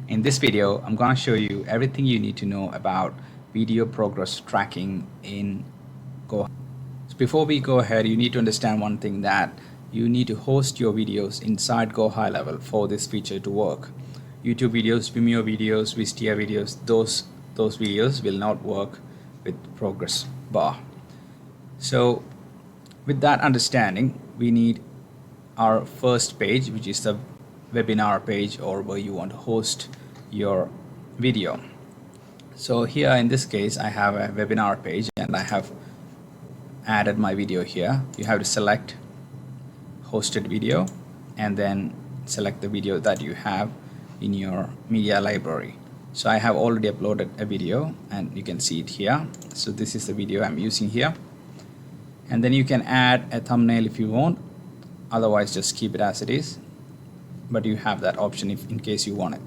In this video, I'm going to show you everything you need to know about video progress tracking in Go. So before we go ahead, you need to understand one thing, that you need to host your videos inside Go High Level for this feature to work. YouTube videos, Vimeo videos, Wistia videos, those videos will not work with Progress Bar. So with that understanding, we need our first page, which is the webinar page, or where you want to host your video. So here in this case, I have a webinar page and I have added my video here. You have to select hosted video and then select the video that you have in your media library. So I have already uploaded a video and you can see it here. So this is the video I'm using here. And then you can add a thumbnail if you want, otherwise just keep it as it is, but you have that option if in case you want it.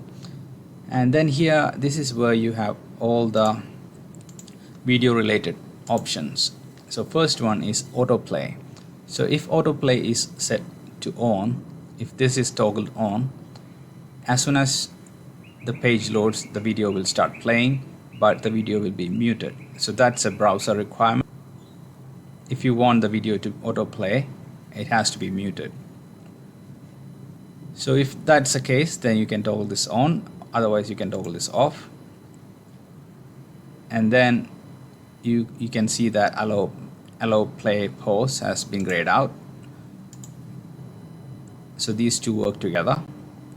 And then here, this is where you have all the video related options. So first one is autoplay. So if autoplay is set to on, if this is toggled on, as soon as the page loads, the video will start playing, but the video will be muted. So that's a browser requirement. If you want the video to autoplay, it has to be muted. So if that's the case, then you can toggle this on, otherwise you can toggle this off. And then you can see that allow play pause has been grayed out. So these two work together.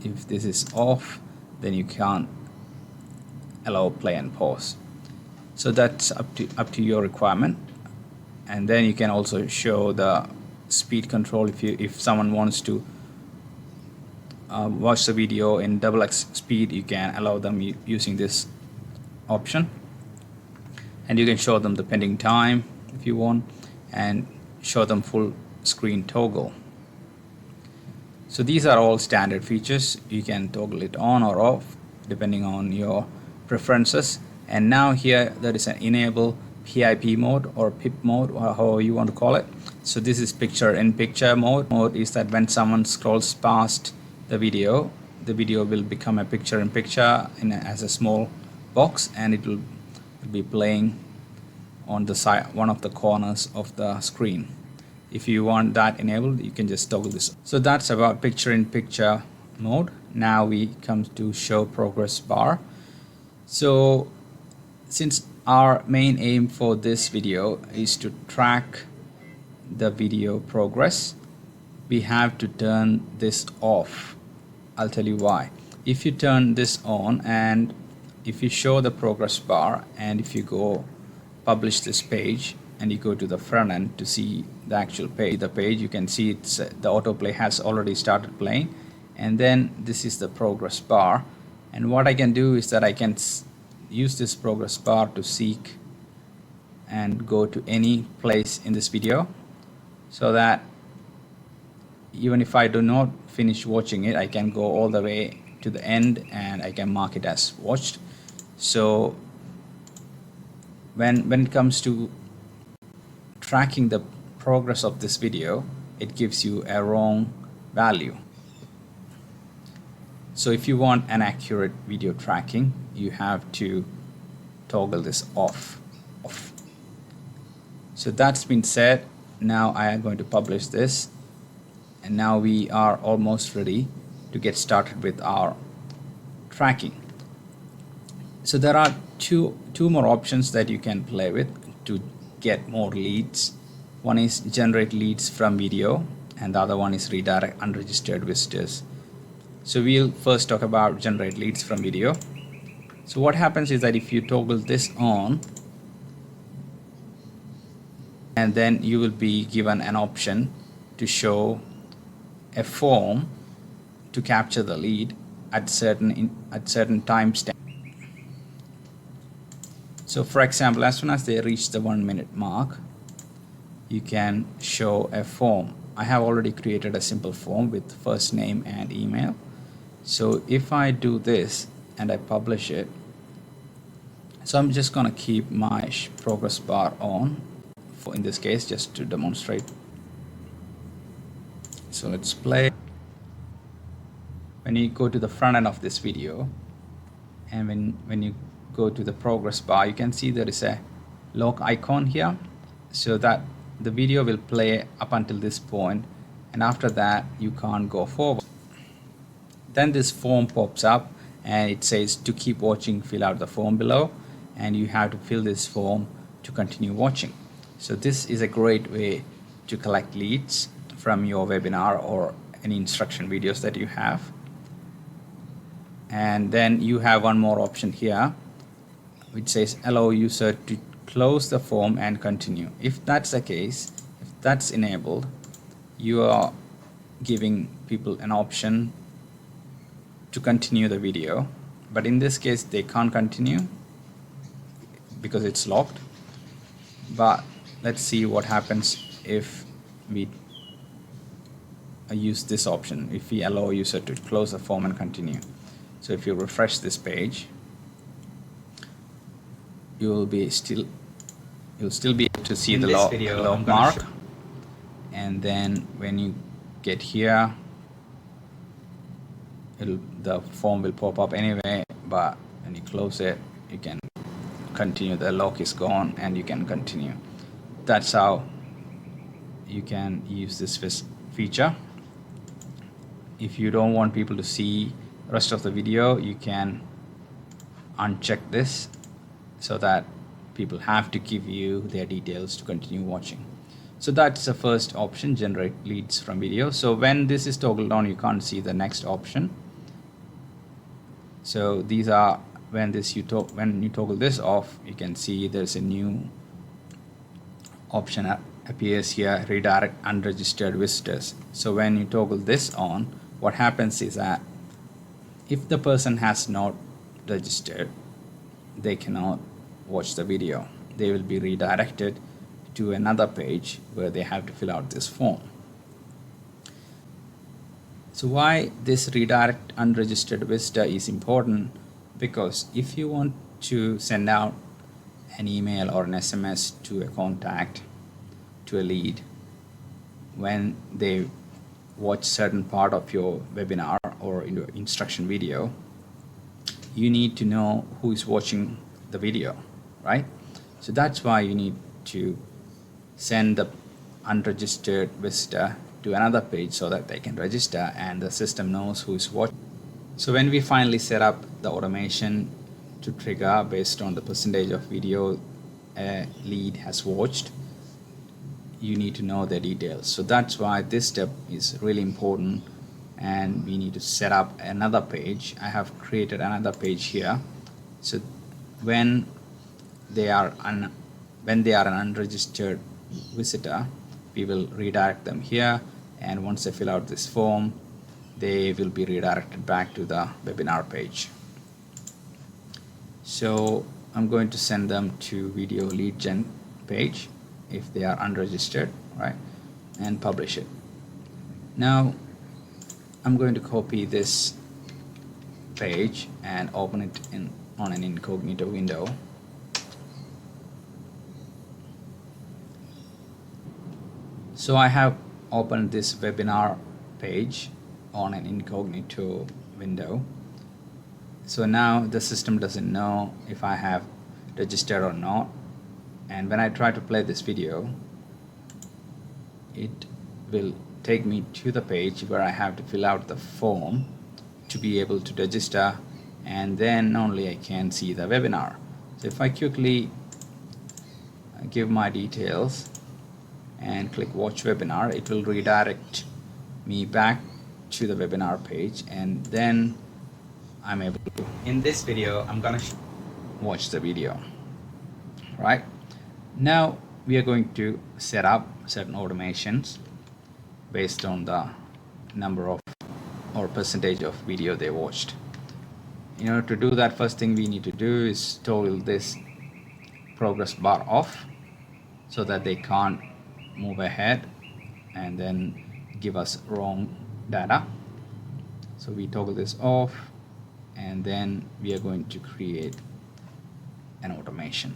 If this is off, then you can't allow play and pause. So that's up to your requirement. And then you can also show the speed control. If someone wants to watch the video in XX speed, you can allow them using this option. And you can show them the pending time if you want, and show them full screen toggle. So these are all standard features. You can toggle it on or off depending on your preferences. And now here there is an enable PIP mode or PIP mode, or however you want to call it. So this is picture-in-picture mode. Mode is that when someone scrolls past the video will become a picture-in-picture as a small box, and it will be playing on the side, one of the corners of the screen. If you want that enabled, you can just toggle this. So that's about picture-in-picture mode. Now we come to show progress bar. So since our main aim for this video is to track the video progress, we have to turn this off. I'll tell you why. If you turn this on, and if you show the progress bar, and if you go publish this page and you go to the front end to see the actual page, you can see it's the autoplay has already started playing, and then this is the progress bar. And what I can do is that I can use this progress bar to seek and go to any place in this video, so that even if I do not finish watching it, I can go all the way to the end and I can mark it as watched. So when it comes to tracking the progress of this video, it gives you a wrong value. So if you want an accurate video tracking, you have to toggle this off. So that's been said. Now I am going to publish this, and now we are almost ready to get started with our tracking. So there are two more options that you can play with to get more leads. One is generate leads from video, and the other one is redirect unregistered visitors. So we'll first talk about generate leads from video. So what happens is that if you toggle this on, and then you will be given an option to show a form to capture the lead at certain timestamp. So for example, as soon as they reach the 1 minute mark, you can show a form. I have already created a simple form with first name and email. So if I do this and I publish it, so I'm just going to keep my progress bar on in this case, just to demonstrate. So let's play. When you go to the front end of this video, and when you go to the progress bar, you can see there is a lock icon here, so that the video will play up until this point, and after that you can't go forward. Then this form pops up and it says to keep watching, fill out the form below, and you have to fill this form to continue watching. So this is a great way to collect leads from your webinar or any instruction videos that you have. And then you have one more option here which says allow user to close the form and continue. If that's the case, if that's enabled, you are giving people an option to continue the video, but in this case they can't continue because it's locked. But let's see what happens if we use this option, if we allow user to close the form and continue. So if you refresh this page, you'll still be able to see the log mark, and then when you get here, the form will pop up anyway, but when you close it, you can continue. The lock is gone and you can continue. That's how you can use this feature. If you don't want people to see the rest of the video, you can uncheck this so that people have to give you their details to continue watching. So that's the first option, generate leads from video. So when this is toggled on, you can't see the next option. So these are when you toggle this off, you can see there's a new option appears here, redirect unregistered visitors. So when you toggle this on, what happens is that if the person has not registered, they cannot watch the video. They will be redirected to another page where they have to fill out this form. So why this redirect unregistered visitor is important? Because if you want to send out an email or an SMS to a contact, to a lead, when they watch certain part of your webinar or your instruction video, you need to know who is watching the video, right? So that's why you need to send the unregistered visitor to another page so that they can register and the system knows who is watching. So when we finally set up the automation to trigger based on the percentage of video a lead has watched, you need to know the details. So that's why this step is really important, and we need to set up another page. I have created another page here. So when they are an unregistered visitor, we will redirect them here, and once they fill out this form, they will be redirected back to the webinar page. So I'm going to send them to video lead gen page if they are unregistered, right, and publish it. Now I'm going to copy this page and open it on an incognito window. So I have opened this webinar page on an incognito window. So now the system doesn't know if I have registered or not, and when I try to play this video, it will take me to the page where I have to fill out the form to be able to register, and then only I can see the webinar. So if I quickly give my details and click watch webinar, it will redirect me back to the webinar page, and then I'm able to, in this video, I'm gonna watch the video. Right now we are going to set up certain automations based on the number of or percentage of video they watched. In order to do that, first thing we need to do is toggle this progress bar off so that they can't move ahead and then give us wrong data. So we toggle this off, and then we are going to create an automation.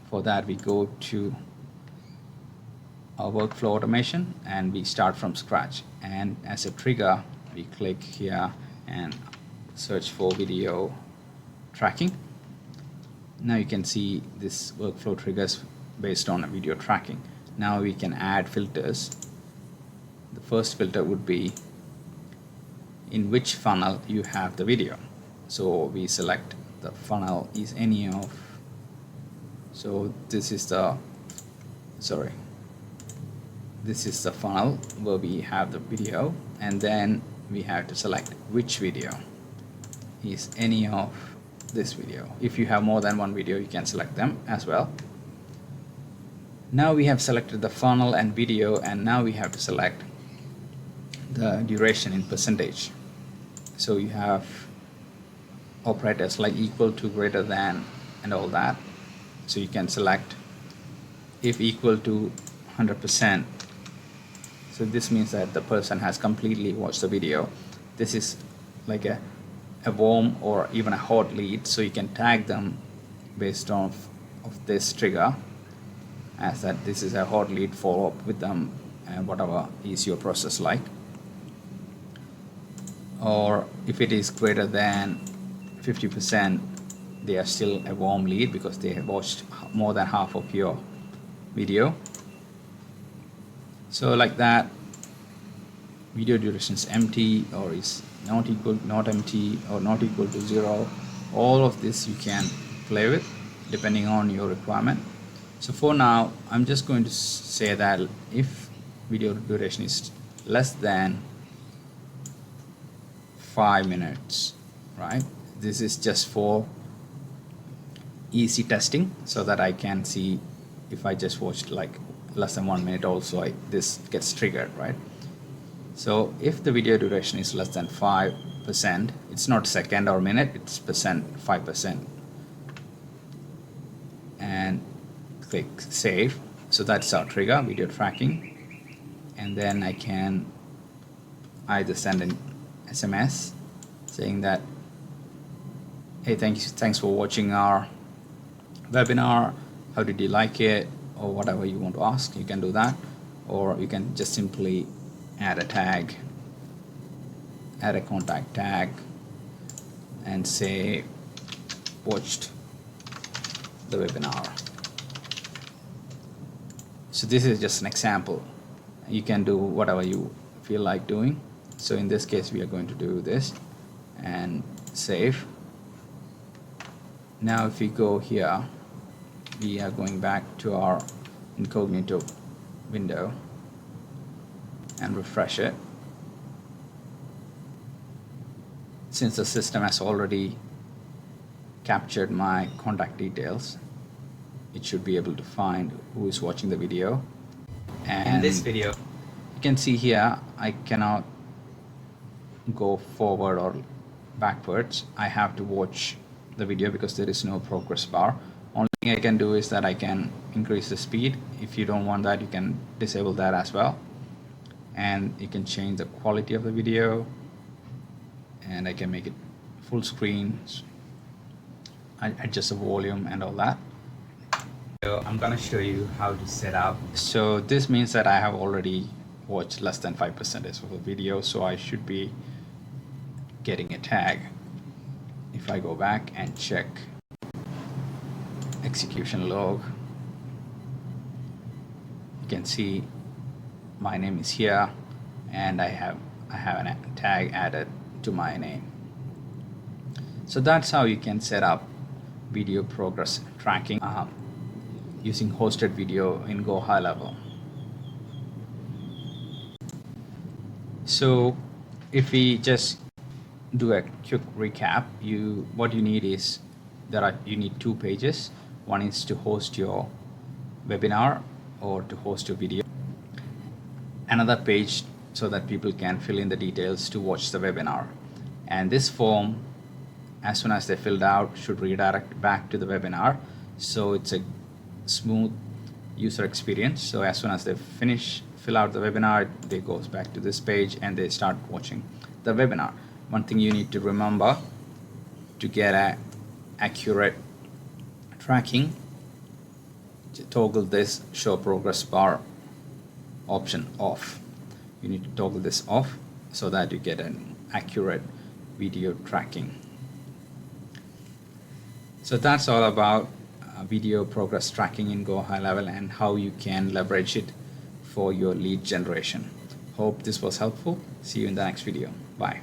For that, we go to our workflow automation and we start from scratch, and as a trigger we click here and search for video tracking. Now you can see this workflow triggers based on a video tracking. Now we can add filters. The first filter would be in which funnel you have the video. So we select the funnel is any of, so this is the funnel where we have the video, and then we have to select which video is any of this video. If you have more than one video, you can select them as well. Now we have selected the funnel and video, and now we have to select the duration in percentage. So you have operators like equal to, greater than, and all that. So you can select if equal to 100%. So this means that the person has completely watched the video. This is like a warm or even a hot lead, so you can tag them based on of this trigger as that this is a hot lead, follow up with them, and whatever is your process like. Or if it is greater than 50%, they are still a warm lead because they have watched more than half of your video. So like that, video duration is empty or is not equal, not empty, or not equal to 0. All of this you can play with depending on your requirement. So for now, I'm just going to say that if video duration is less than 5 minutes, right? This is just for easy testing, so that I can see if I just watched like less than 1 minute also, this gets triggered, right? So if the video duration is less than 5%, it's not second or minute, it's percent, 5%. And click save. So that's our trigger, video tracking. And then I can either send an SMS saying that, hey, thanks for watching our webinar, how did you like it, or whatever you want to ask, you can do that. Or you can just simply add a tag, add a contact tag, and say watched the webinar. So this is just an example. You can do whatever you feel like doing. So in this case, we are going to do this and save. Now if we go here, we are going back to our incognito window and refresh it. Since the system has already captured my contact details, it should be able to find who is watching the video. And in this video, you can see here, I cannot go forward or backwards. I have to watch the video because there is no progress bar. Only thing I can do is that I can increase the speed. If you don't want that, you can disable that as well. And you can change the quality of the video, and I can make it full screen. I adjust the volume and all that. So I'm gonna show you how to set up. So this means that I have already watched less than 5% of the video, so I should be getting a tag. If I go back and check execution log, you can see my name is here, and I have a tag added to my name. So that's how you can set up video progress tracking using hosted video in Go High Level. So if we just do a quick recap, what you need is you need 2 pages. One is to host your webinar or to host your video. Another page so that people can fill in the details to watch the webinar. And this form, as soon as they filled out, should redirect back to the webinar. So it's a smooth user experience. So as soon as they fill out the webinar, they goes back to this page and they start watching the webinar. One thing you need to remember to get a accurate tracking, to toggle this show progress bar option off. You need to toggle this off so that you get an accurate video tracking. So that's all about video progress tracking in Go High Level and how you can leverage it for your lead generation. Hope this was helpful. See you in the next video. Bye.